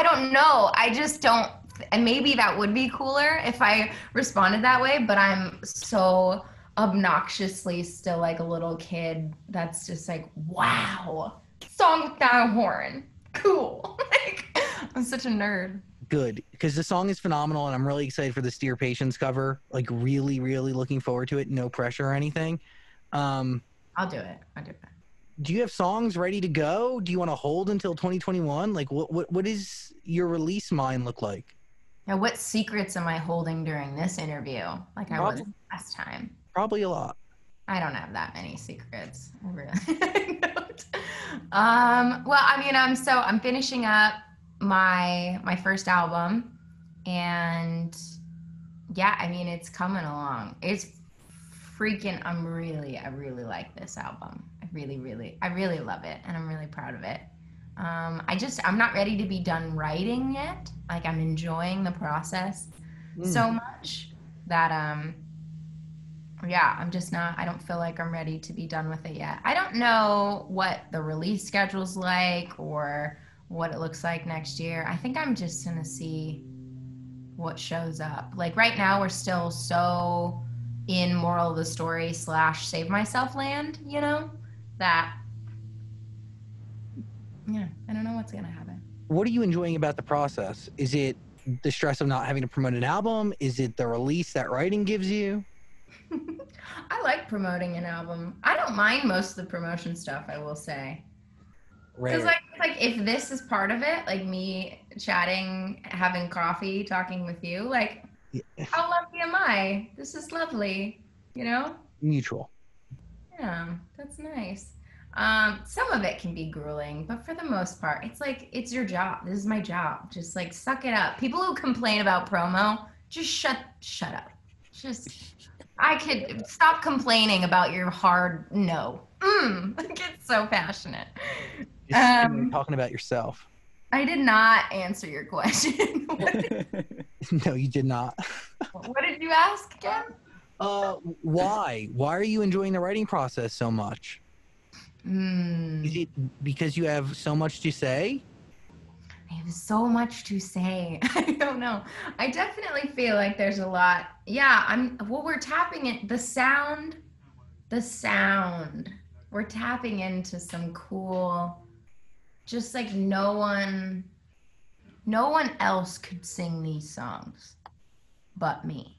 don't know. I just don't, and maybe that would be cooler if I responded that way, but I'm so obnoxiously still like a little kid that's just like, wow, song with Niall Horan. Cool. Like, I'm such a nerd. Good, because the song is phenomenal, and I'm really excited for this Dear Patience cover. Like, really, really looking forward to it. No pressure or anything. I'll do it. Do you have songs ready to go? Do you want to hold until 2021? Like, what is your release mind look like? Now, what secrets am I holding during this interview? Like I was last time. Probably a lot. I don't have that many secrets. I really don't. Well, I mean, I'm finishing up my first album, and yeah, I mean, it's coming along. It's freaking, I really like this album. I really love it, and I'm really proud of it. I'm not ready to be done writing yet. Like, I'm enjoying the process so much that, yeah, I don't feel like I'm ready to be done with it yet. I don't know what the release schedule's like or what it looks like next year. I think I'm just gonna see what shows up. Like, right now, we're still so in moral of the story / save myself land, you know, that, yeah, I don't know what's gonna happen. What are you enjoying about the process? Is it the stress of not having to promote an album? Is it the release that writing gives you? I like promoting an album. I don't mind most of the promotion stuff, I will say. Because like if this is part of it, like me chatting, having coffee, talking with you, like, how lucky am I? This is lovely, you know? Mutual. Yeah, that's nice. Some of it can be grueling, but for the most part, it's like, it's your job. This is my job. Just like, suck it up. People who complain about promo, just shut up. I could stop complaining about your hard no. Like, it's so passionate. You're talking about yourself. I did not answer your question. No, you did not. What did you ask again? Why? Why are you enjoying the writing process so much? Is it because you have so much to say? I have so much to say. I don't know. I definitely feel like there's a lot. Yeah, we're tapping it. The sound. We're tapping into some cool, just like no one else could sing these songs but me,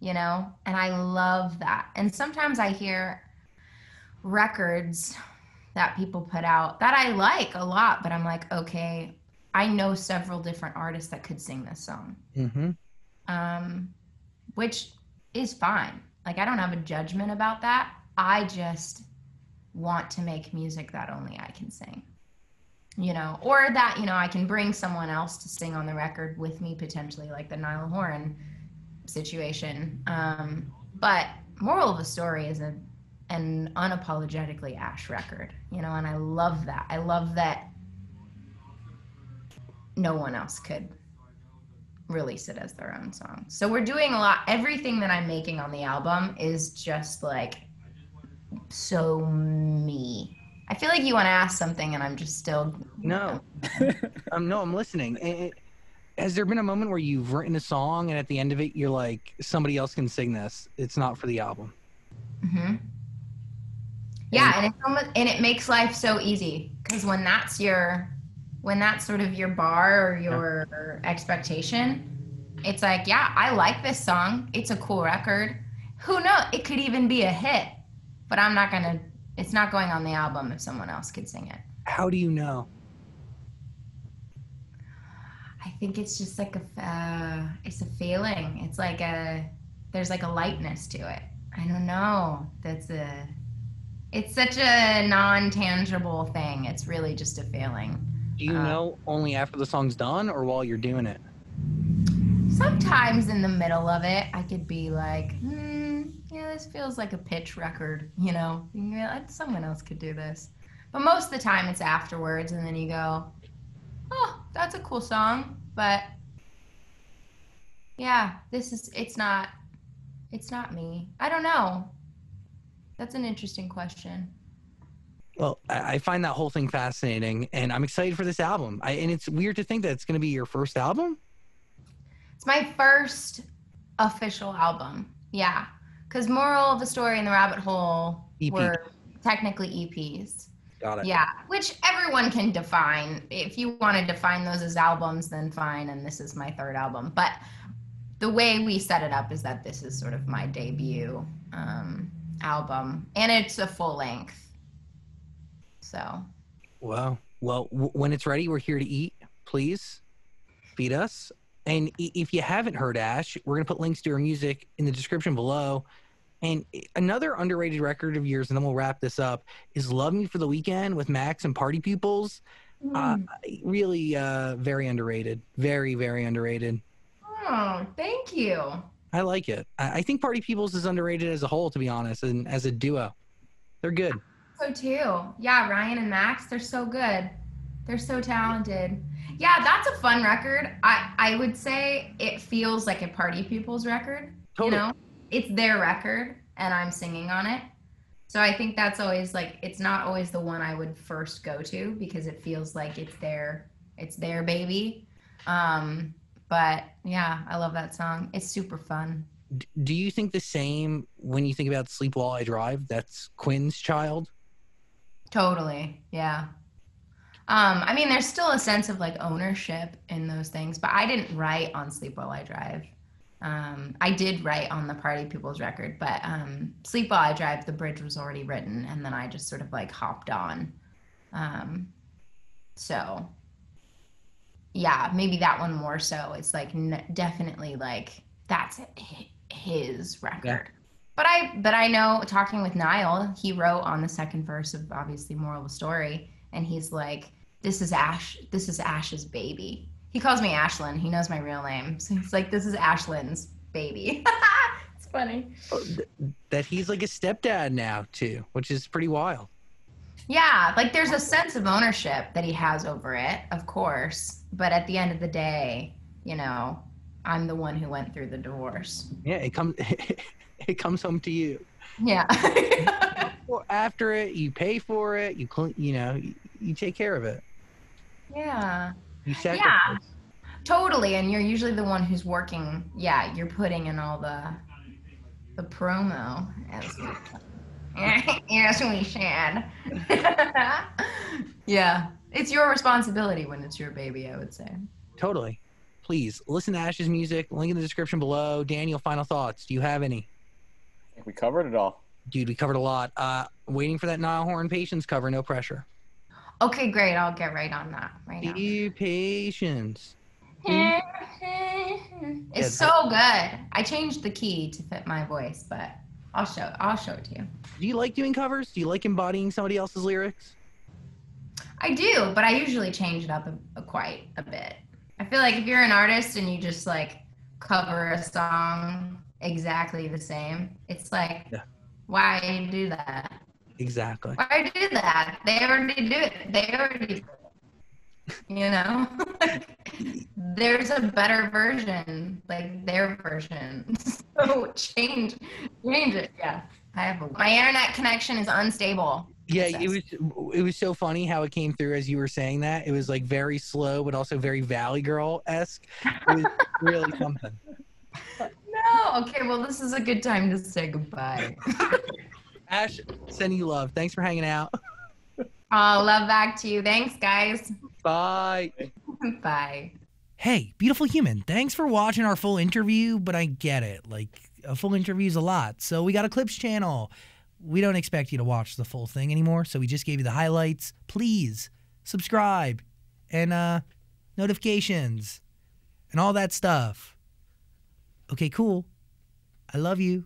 you know? And I love that. And sometimes I hear records that people put out that I like a lot, but I'm like, okay, I know several different artists that could sing this song. Which is fine. Like, I don't have a judgment about that. I just want to make music that only I can sing, you know, or that, you know, I can bring someone else to sing on the record with me, potentially, like the Niall Horan situation. But moral of the story is an unapologetically Ash record, you know, and I love that. I love that no one else could release it as their own song. So we're doing a lot. Everything that I'm making on the album is just like so me. I feel like you want to ask something and I'm just still... No. I'm listening. Has there been a moment where you've written a song and at the end of it, you're like, somebody else can sing this. It's not for the album. Yeah, and it makes life so easy, because when that's sort of your bar or your expectation, it's like, yeah, I like this song. It's a cool record. Who knows? It could even be a hit, but it's not going on the album if someone else could sing it. How do you know? I think it's just like it's a feeling. It's like there's like a lightness to it. I don't know. It's such a non-tangible thing. It's really just a feeling. Do you know only after the song's done or while you're doing it? Sometimes in the middle of it, I could be like, yeah, this feels like a pitch record, you know? Someone else could do this. But most of the time it's afterwards, and then you go, oh, that's a cool song. But yeah, it's not me. I don't know. That's an interesting question. Well, I find that whole thing fascinating, and I'm excited for this album. And it's weird to think that it's going to be your first album. It's my first official album. Yeah. Because Moral of the Story and The Rabbit Hole EP. were technically EPs. Got it. Yeah, which everyone can define. If you want to define those as albums, then fine, and this is my third album. But the way we set it up is that this is sort of my debut album, and it's a full length. So. Wow. Well, when it's ready, we're here to eat. Please feed us. And if you haven't heard Ash, we're going to put links to her music in the description below. And another underrated record of yours, and then we'll wrap this up, is Love Me for the Weekend with Max and Party Pupils. Really very underrated. Very, very underrated. Oh, thank you. I like it. I think Party Pupils is underrated as a whole, to be honest, and as a duo. They're good. So too. Yeah, Ryan and Max, they're so good. They're so talented. Yeah, that's a fun record. I would say it feels like a Party Pupils record. Totally. You know? It's their record and I'm singing on it. So I think that's always like, it's not always the one I would first go to because it feels like it's their baby. But yeah, I love that song. It's super fun. Do you think the same when you think about Sleep While I Drive? That's Quinn's child? Totally. Yeah. I mean, there's still a sense of like ownership in those things, but I didn't write on Sleep While I Drive. I did write on the Party Pupils record, but Sleep While I Drive, the bridge was already written, and then I just sort of like hopped on. So yeah, maybe that one more so. It's like definitely like that's his record. Yeah. But I know, talking with Niall, he wrote on the second verse of obviously Moral of the Story, and he's like, this is Ash's baby. He calls me Ashlyn. He knows my real name. So he's like, this is Ashlyn's baby. It's funny. That he's like a stepdad now, too, which is pretty wild. Yeah, like there's a sense of ownership that he has over it, of course. But at the end of the day, you know, I'm the one who went through the divorce. Yeah, it comes home to you. Yeah. After it, you pay for it. You take care of it. Yeah. Yeah, totally. And you're usually the one who's working. Yeah, you're putting in all the promo. Yes, we should. Yeah, it's your responsibility when it's your baby, I would say. Totally. Please listen to Ash's music. Link in the description below. Daniel, final thoughts. Do you have any? I think we covered it all. Dude, we covered a lot. Waiting for that Niall Horan Patience cover. No pressure. Okay, great. I'll get right on that right now. Dear Patience. It's so good. I changed the key to fit my voice, but I'll show it to you. Do you like doing covers? Do you like embodying somebody else's lyrics? I do, but I usually change it up quite a bit. I feel like if you're an artist and you just like cover a song exactly the same, it's like, why do that? Exactly. Why do that? They already do it. You know? There's a better version, like their version. So change it. Yeah. My internet connection is unstable. Yeah, it was so funny how it came through as you were saying that. It was like very slow, but also very Valley Girl-esque. It was really something. No. Okay, well, this is a good time to say goodbye. Ash, sending you love. Thanks for hanging out. Oh, love back to you. Thanks, guys. Bye. Bye. Hey, beautiful human. Thanks for watching our full interview, but I get it. Like, a full interview is a lot. So we got a clips channel. We don't expect you to watch the full thing anymore, so we just gave you the highlights. Please subscribe and notifications and all that stuff. Okay, cool. I love you.